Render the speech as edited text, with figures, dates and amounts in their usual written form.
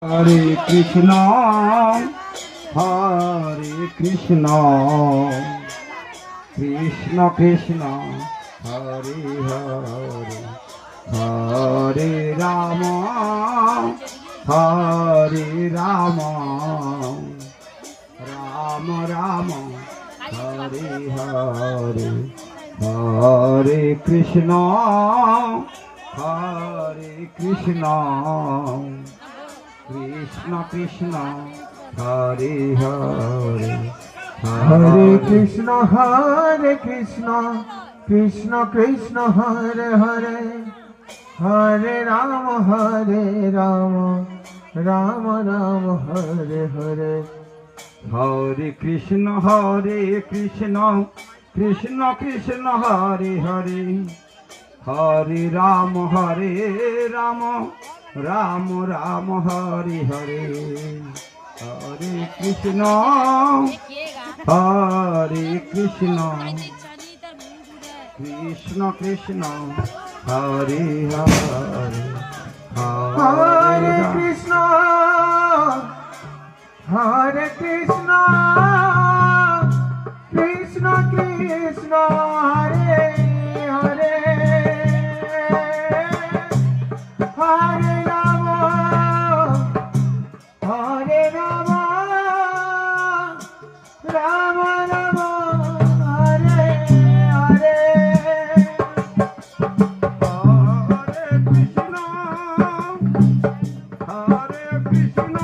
Hare Krishna Krishna Krishna Hare Hare Hare Ram Ram Ram Hare Hare Hare Krishna Krishna Krishna Hare Hare Hare Krishna Krishna Krishna Hare Hare Hare Ram Ram Ram Hare Hare Hare Krishna Krishna Krishna Hare Hare Hare Ram Ram Ram Hare Hare Hare Krishna Krishna Krishna Hare Hare Hare Krishna Krishna Krishna Hare Hare Hare Ram Ram Ram Hare Hare Krishna